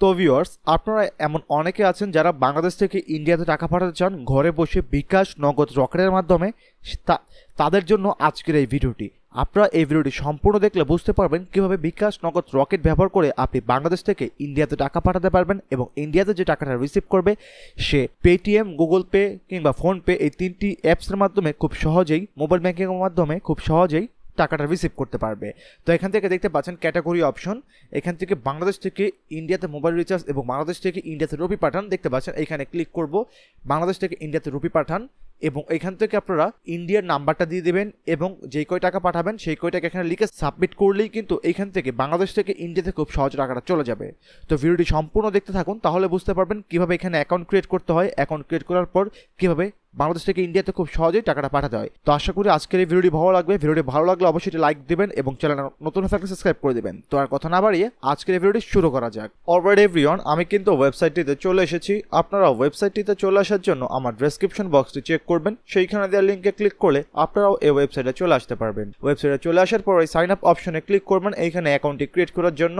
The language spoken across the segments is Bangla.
তো ভিউয়ার্স, আপনারা এমন অনেকে আছেন যারা বাংলাদেশ থেকে ইন্ডিয়াতে টাকা পাঠাতে চান ঘরে বসে বিকাশ, নগদ, রকেটের মাধ্যমে। তাদের জন্য আজকের এই ভিডিওটি। আপনারা এই ভিডিওটি সম্পূর্ণ দেখলে বুঝতে পারবেন কিভাবে বিকাশ, নগদ, রকেট ব্যবহার করে আপনি বাংলাদেশ থেকে ইন্ডিয়াতে টাকা পাঠাতে পারবেন এবং ইন্ডিয়াতে যে টাকাটা রিসিভ করবে সে পেটিএম, গুগল পে কিংবা ফোনপে এই তিনটি অ্যাপসের মাধ্যমে খুব সহজেই, মোবাইল ব্যাংকিংয়ের মাধ্যমে খুব সহজেই টাকাটা রিসিভ করতে পারবে। তো এখান থেকে দেখতে পাচ্ছেন ক্যাটাগরি অপশন, এখান থেকে বাংলাদেশ থেকে ইন্ডিয়াতে মোবাইল রিচার্জ এবং বাংলাদেশ থেকে ইন্ডিয়াতে রুপি পাঠান দেখতে পাচ্ছেন। এখানে ক্লিক করব, বাংলাদেশ থেকে ইন্ডিয়াতে রুপি পাঠান এবং এখান থেকে আপনারা ইন্ডিয়ার নাম্বারটা দিয়ে দেবেন এবং যেই কয় টাকা পাঠাবেন সেই কয় টাকা এখানে লিখে সাবমিট করলেই কিন্তু এখান থেকে বাংলাদেশ থেকে ইন্ডিয়াতে খুব সহজ টাকাটা চলে যাবে। তো ভিডিওটি সম্পূর্ণ দেখতে থাকুন, তাহলে বুঝতে পারবেন কিভাবে এখানে অ্যাকাউন্ট ক্রিয়েট করতে হয়, অ্যাকাউন্ট ক্রিয়েট করার পর কিভাবে বাংলাদেশ থেকে ইন্ডিয়াতে খুব সহজেই টাকাটা পাঠাতে হয়। তো আশা করি আজকের এই ভিডিওটি ভালো লাগবে। ভিডিওটি ভালো লাগলে অবশ্যই লাইক দেবেন এবং চ্যানেল নতুন হয়ে থাকলে সাবস্ক্রাইব করে দেবেন। তো আর কথা না বাড়িয়ে আজকের এই ভিডিওটি শুরু করা যাক। অলরাইট এভরিওয়ান, আমি কিন্তু ওয়েবসাইটটিতে চলে এসেছি। আপনারা ওয়েবসাইটটিতে চলে আসার জন্য আমার ডেসক্রিপশন বক্সটি চেক করবেন, সেইখানে দেওয়া লিঙ্কে ক্লিক করলে আপনারাও এই ওয়েবসাইটে চলে আসতে পারবেন। ওয়েবসাইটে চলে আসার পর এই সাইন আপ অপশনে ক্লিক করবেন। এইখানে অ্যাকাউন্টটি ক্রিয়েট করার জন্য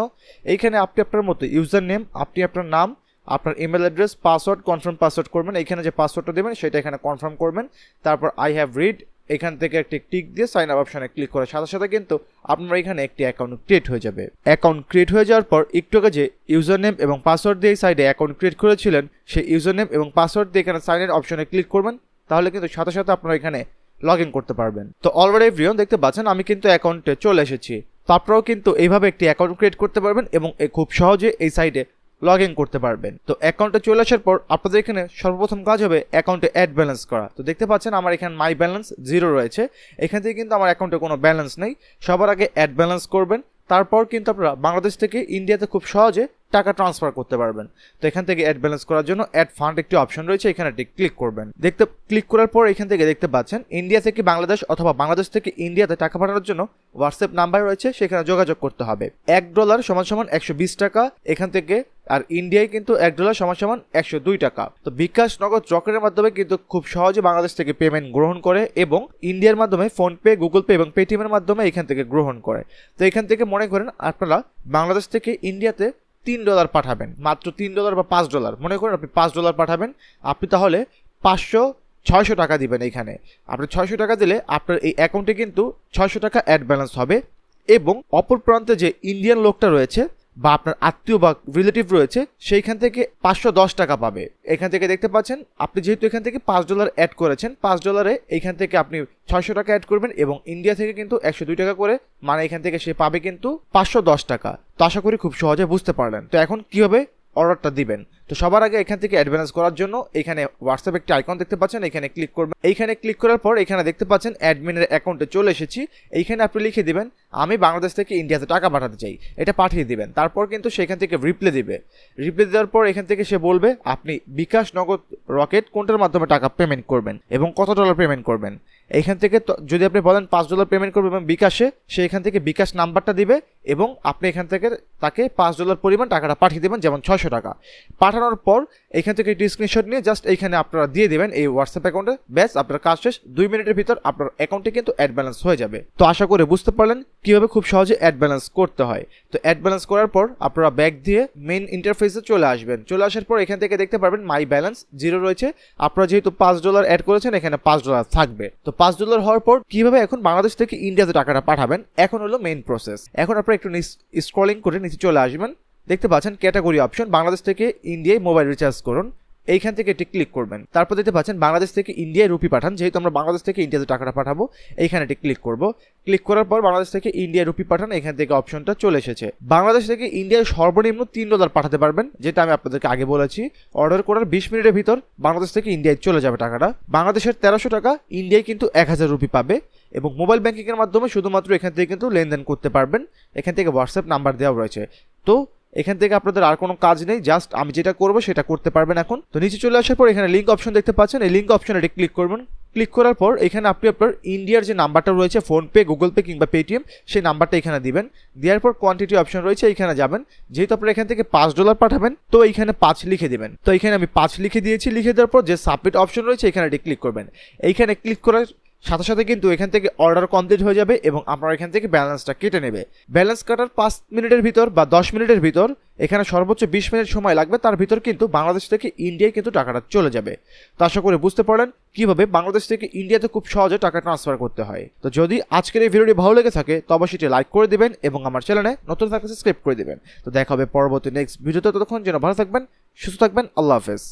এইখানে আপনি আপনার মতো ইউজার নেম, আপনি আপনার নাম, আপনার email address, password, confirm password করবেন। এখানে যে পাসওয়ার্ডটা দেবেন সেটা এখানে কনফার্ম করবেন। তারপর আই হ্যাভ রিড এখান থেকে একটি টিক দিয়ে সাইন আপ অপশনে ক্লিক করার সাথে সাথে কিন্তু আপনার এখানে একটি অ্যাকাউন্ট ক্রিয়েট হয়ে যাবে। অ্যাকাউন্ট ক্রিয়েট হয়ে যাওয়ার পর একটু আগে যে ইউজার নেম এবং পাসওয়ার্ড দিয়ে সাইডে অ্যাকাউন্ট ক্রিয়েট করেছিলেন সেই ইউজার নেম এবং পাসওয়ার্ড দিয়ে এখানে সাইন ইন অপশনে ক্লিক করবেন, তাহলে কিন্তু সাথে সাথে আপনারা এখানে লগ ইন করতে পারবেন। তো অলরেডি এভরিওয়ান দেখতে পাচ্ছেন আমি কিন্তু অ্যাকাউন্টে চলে এসেছি। তো আপনারাও কিন্তু এইভাবে একটি অ্যাকাউন্ট ক্রিয়েট করতে পারবেন এবং খুব সহজে এই সাইডে লগ ইন করতে পারবেন। তো অ্যাকাউন্টে চলে আসার পর আপনাদের এখানে সর্বপ্রথম কাজ হবে অ্যাকাউন্টে অ্যাড ব্যালেন্স করা। তো দেখতে পাচ্ছেন আমার এখানে মাই ব্যালেন্স 0 রয়েছে, এখান থেকে কিন্তু আমার অ্যাকাউন্টে কোনো ব্যালেন্স নেই। সবার আগে অ্যাড ব্যালেন্স করবেন, তারপর কিন্তু আপনারা বাংলাদেশ থেকে ইন্ডিয়াতে খুব সহজে টাকা ট্রান্সফার করতে পারবেন। তো এখান থেকে অ্যাড ব্যালেন্স করার জন্য অ্যাড ফান্ড একটি অপশন রয়েছে, এখানে ক্লিক করবেন। ক্লিক করার পর এখান থেকে দেখতে পাচ্ছেন ইন্ডিয়া থেকে বাংলাদেশ অথবা বাংলাদেশ থেকে ইন্ডিয়াতে টাকা পাঠানোর জন্য হোয়াটসঅ্যাপ নাম্বার রয়েছে, সেখানে যোগাযোগ করতে হবে। $1 = 120 টাকা এখান থেকে, আর ইন্ডিয়ায় কিন্তু $1 = 102 টাকা। তো বিকাশ, নগদ, রকেটের মাধ্যমে কিন্তু খুব সহজে বাংলাদেশ থেকে পেমেন্ট গ্রহণ করে এবং ইন্ডিয়ার মাধ্যমে ফোনপে, গুগল পে এবং পেটিএমের মাধ্যমে এখান থেকে গ্রহণ করে। তো এখান থেকে মনে করেন আপনারা বাংলাদেশ থেকে ইন্ডিয়াতে $3 পাঠাবেন, মাত্র $3 বা $5 মনে করেন আপনি $5 পাঠাবেন, আপনি তাহলে 600 টাকা দিবেন। এইখানে আপনি 600 টাকা দিলে আপনার এই অ্যাকাউন্টে কিন্তু 600 টাকা অ্যাড ব্যালেন্স হবে এবং অপর প্রান্তে যে ইন্ডিয়ান লোকটা রয়েছে বা আপনার আত্মীয় বা রিলেটিভ রয়েছে সেইখান থেকে 510 টাকা পাবে। এখান থেকে দেখতে পাচ্ছেন আপনি যেহেতু এখান থেকে $5 অ্যাড করেছেন, $5 এইখান থেকে আপনি 600 টাকা অ্যাড করবেন এবং ইন্ডিয়া থেকে কিন্তু 102 টাকা করে, মানে এখান থেকে সে পাবে কিন্তু 510 টাকা। তো আশা করি খুব সহজে বুঝতে পারলেন। তো এখন কীভাবে অর্ডারটা দিবেন? তো সবার আগে এখান থেকে অ্যাডভান্স করার জন্য এখানে হোয়াটসঅ্যাপ একটি আইকন দেখতে পাচ্ছেন, এখানে ক্লিক করবেন। এইখানে ক্লিক করার পর এখানে দেখতে পাচ্ছেন অ্যাডমিনের অ্যাকাউন্টে চলে এসেছি। এইখানে আপনি লিখে দিবেন আমি বাংলাদেশ থেকে ইন্ডিয়াতে টাকা পাঠাতে চাই, এটা পাঠিয়ে দিবেন। তারপর কিন্তু সেখান থেকে রিপ্লাই দিবে। রিপ্লাই দেওয়ার পর এখান থেকে সে বলবে আপনি বিকাশ, নগদ, রকেট কোনটার মাধ্যমে টাকা পেমেন্ট করবেন এবং কত ডলার পেমেন্ট করবেন। এইখান থেকে যদি আপনি বলেন $5 পেমেন্ট করবেন এবং বিকাশে, সে এখান থেকে বিকাশ নাম্বারটা দিবে এবং আপনি এখান থেকে তাকে $5 পরিমাণ টাকাটা পাঠিয়ে দেবেন, যেমন 600 টাকা। পাঠানোর পর এখান থেকে একটি স্ক্রিনশট নিয়ে জাস্ট এইখানে আপনারা দিয়ে দেবেন এই হোয়াটসঅ্যাপ অ্যাকাউন্টে। ব্যাস, আপনার কাজ শেষ। 2 মিনিটের ভিতর আপনার অ্যাকাউন্টে কিন্তু অ্যাড ব্যালেন্স হয়ে যাবে। তো আশা করে বুঝতে পারলেন কীভাবে খুব সহজে অ্যাড ব্যালেন্স করতে হয়। তো অ্যাড ব্যালেন্স করার পর আপনারা ব্যাক দিয়ে মেইন ইন্টারফেসে চলে আসবেন। চলে আসার পর এখান থেকে দেখতে পারবেন মাই ব্যালেন্স 0 রয়েছে। আপনারা যেহেতু $5 অ্যাড করেছেন এখানে $5 থাকবে। তো $5 হওয়ার পর কীভাবে এখন বাংলাদেশ থেকে ইন্ডিয়াতে টাকাটা পাঠাবেন এখন হলো মেইন প্রসেস। এখন আপনারা একটু স্ক্রলিং করে নিচে চলে আসবেন, দেখতে পাচ্ছেন ক্যাটাগরি অপশন, বাংলাদেশ থেকে ইন্ডিয়ায় মোবাইল রিচার্জ করুন, এইখান থেকে এটি ক্লিক করবেন। তারপর দেখতে পাচ্ছেন বাংলাদেশ থেকে ইন্ডিয়ায় রুপি পাঠান, যেহেতু আমরা বাংলাদেশ থেকে ইন্ডিয়াতে টাকাটা পাঠাবো এইখানে এটি ক্লিক করব। ক্লিক করার পর বাংলাদেশ থেকে ইন্ডিয়া রুপি পাঠান, এখান থেকে অপশনটা চলে এসেছে। বাংলাদেশ থেকে ইন্ডিয়ায় সর্বনিম্ন $3 পাঠাতে পারবেন, যেটা আমি আপনাদেরকে আগে বলেছি। অর্ডার করার 20 মিনিটের ভিতর বাংলাদেশ থেকে ইন্ডিয়ায় চলে যাবে টাকাটা। বাংলাদেশের 1300 টাকা, ইন্ডিয়ায় কিন্তু 1000 রুপি পাবে এবং মোবাইল ব্যাংকিংয়ের মাধ্যমে শুধুমাত্র এখান থেকে কিন্তু লেনদেন করতে পারবেন। এখান থেকে হোয়াটসঅ্যাপ নাম্বার দেওয়া রয়েছে। তো এখান থেকে আপনাদের আর কোনো কাজ নেই, জাস্ট আমি যেটা করবো সেটা করতে পারবেন এখন। তো নিচে চলে আসার পর এখানে লিঙ্ক অপশন দেখতে পাচ্ছেন, এই লিঙ্ক অপশনে ক্লিক করবেন। ক্লিক করার পর এখানে আপনি আপনার ইন্ডিয়ার যে নাম্বারটা রয়েছে ফোনপে, গুগল পে কিংবা পেটিএম, সেই নাম্বারটা এখানে দিবেন। দেওয়ার পর কোয়ান্টিটি অপশন রয়েছে, এইখানে যাবেন। যেহেতু আপনারা এখান থেকে $5 পাঠাবেন তো এইখানে 5 লিখে দেবেন। তো এইখানে আমি 5 লিখে দিয়েছি। লিখে দেওয়ার পর যে সাবমিট অপশন রয়েছে এখানে ক্লিক করবেন। এইখানে ক্লিক করার সাথে সাথে কিন্তু এখান থেকে অর্ডার কমপ্লিট হয়ে যাবে এবং আপনার এখান থেকে ব্যালেন্সটা কেটে নেবে। ব্যালেন্স কাটার 5 মিনিটের ভিতর বা 10 মিনিটের ভিতর, এখানে সর্বোচ্চ 20 মিনিট সময় লাগবে, তার ভিতর কিন্তু বাংলাদেশ থেকে ইন্ডিয়ায় কিন্তু টাকাটা চলে যাবে। তো আশা করি বুঝতে পারলেন কিভাবে বাংলাদেশ থেকে ইন্ডিয়াতে খুব সহজে টাকা ট্রান্সফার করতে হয়। তো যদি আজকের এই ভিডিওটি ভালো লেগে থাকে তবে অবশ্যই লাইক করে দিবেন এবং আমার চ্যানেলে নতুন থাকলে সাবস্ক্রাইব করে দিবেন। তো দেখা হবে পরবর্তী নেক্সট ভিডিওতে, ততক্ষণ যেন ভালো থাকবেন, সুস্থ থাকবেন, আল্লাহ হাফেজ।